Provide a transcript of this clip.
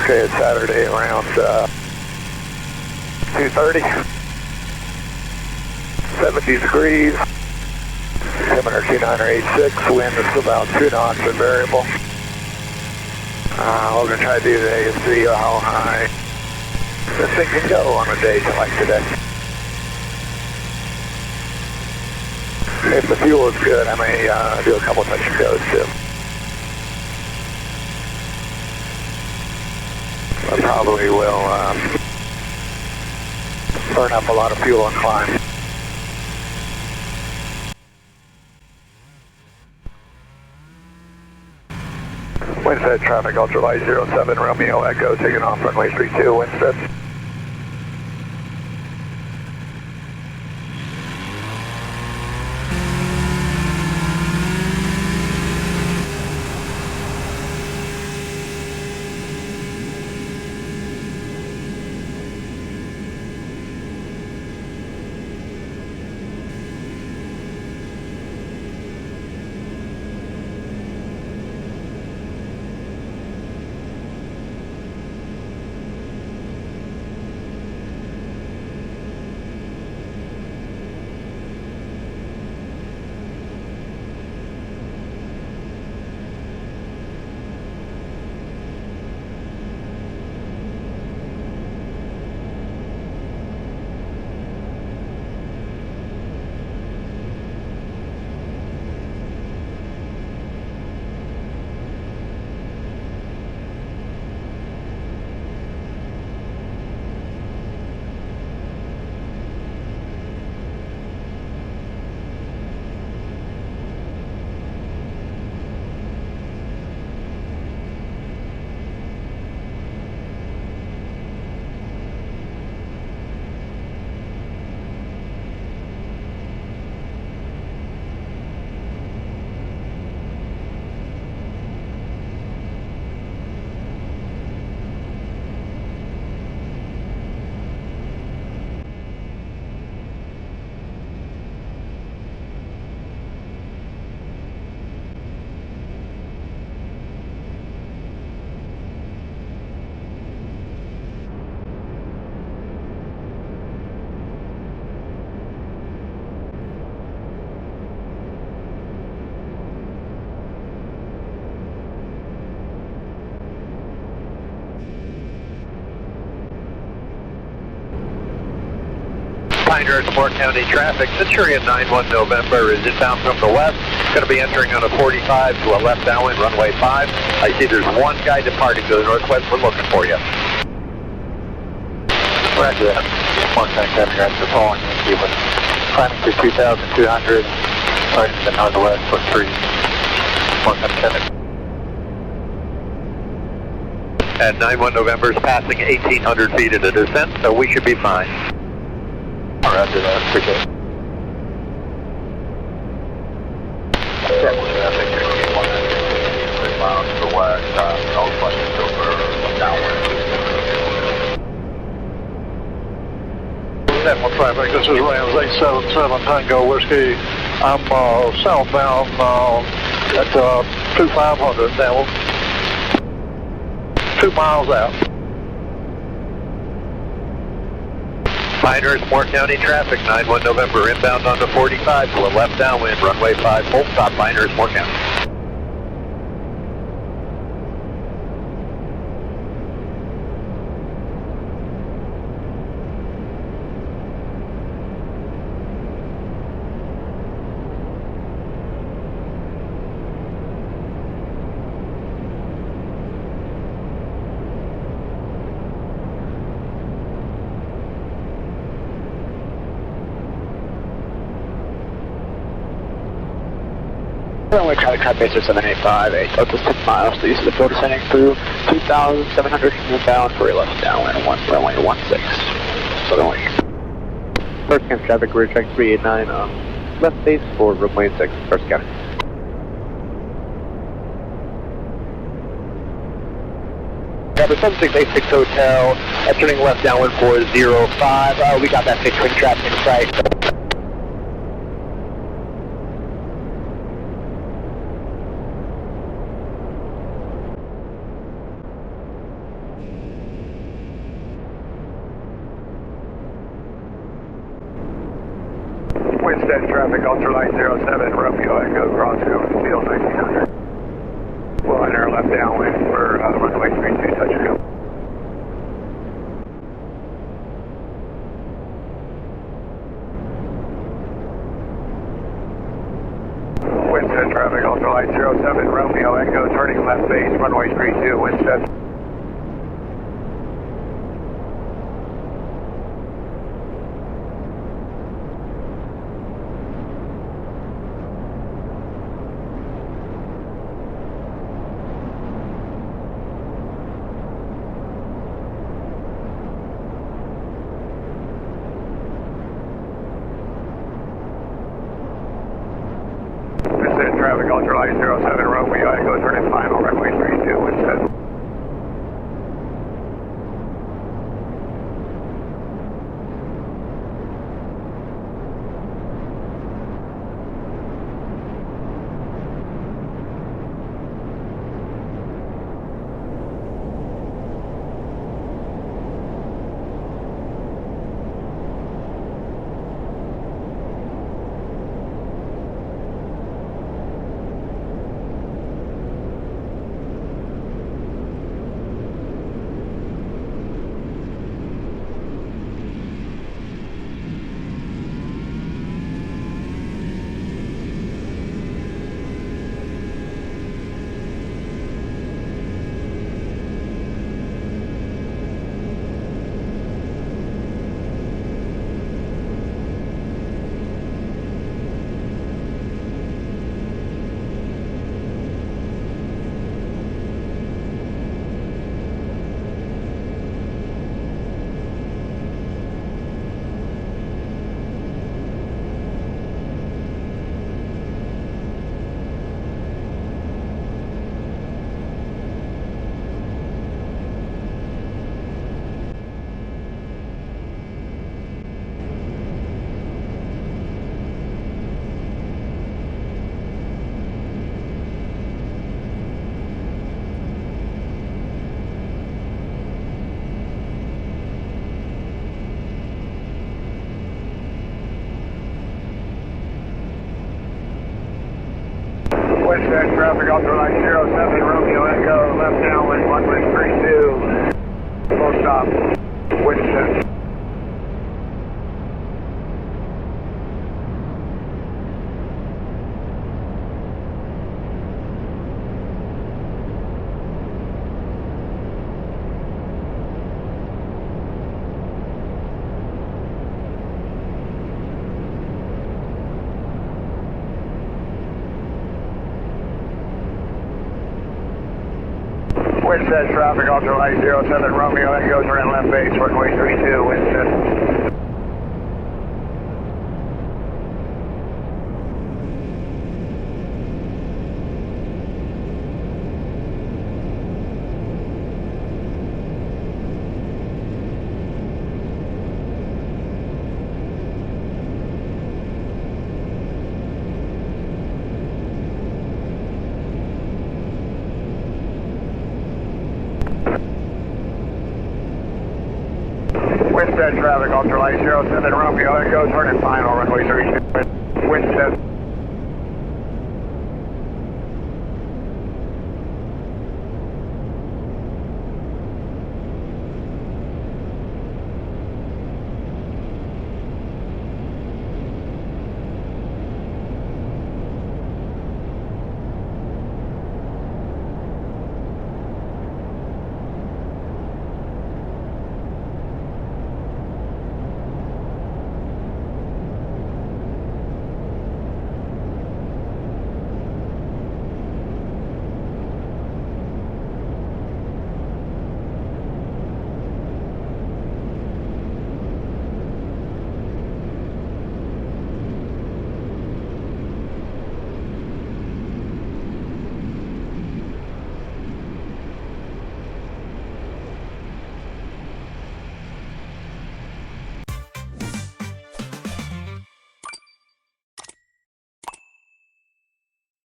Okay, it's Saturday around 2:30. 70 degrees. Altimeter 2986. Wind is about 2 knots and variable. We're going to try to do today is see how high this thing can go on a day like today. If the fuel is good, I may do a couple touch and goes too. I probably will burn up a lot of fuel and climb. Windstead traffic, Ultralight 07 Romeo Echo, taking off runway 32, Windstead. Pinehurst, Moore County traffic, Centurion 91 November is inbound from the west, going to be entering on a 45 to a left downwind, runway 5. I see there's one guy departing to the northwest, we're looking for you. Roger that. Moore County traffic, after following you with climbing to 2,200, starting to the northwest for 3. Moore County traffic. At 91 November is passing 1,800 feet in the descent, so we should be fine. Roger that, appreciate it. Traffic 3 miles to the west, northwest over downwind. 71 traffic, this is Rams 877 Tango Whiskey. I'm southbound at 2500 now, 2 miles out. Pinehurst, Moore County traffic, 91 November, inbound on the 45 to a left downwind, runway 5, full stop, Pinehurst, Moore County. Runway traffic baser 785, a total 6 miles to the east of the field, descending through 2,700 inbound for a left downwind, runway 16. Southerly. First County traffic, rear track 389, left base for runway 6, First County. Cover 7686 Hotel, turning left downwind for 05. We got that fixed wing traffic in sight. Windstead traffic, ultralight 07, Romeo Echo, crossfield, field 1900. We'll enter left downwind for runway 32, touchdown. Windstead traffic, ultralight 07, Romeo Echo, turning left base, runway 32, Windstead. Traffic, ultralight 07, Romeo Echo, turning final, runway 32, Windstead. Windstead traffic, ultralight 07, Romeo Echo, left downwind, runway 32. Full stop, Windstead. Windstead traffic, ultralight 07, Romeo Echo, turn left base, runway 32, Windstead. Windstead traffic, ultralight 07, Romeo Echo, turning final, runway 32, Windstead.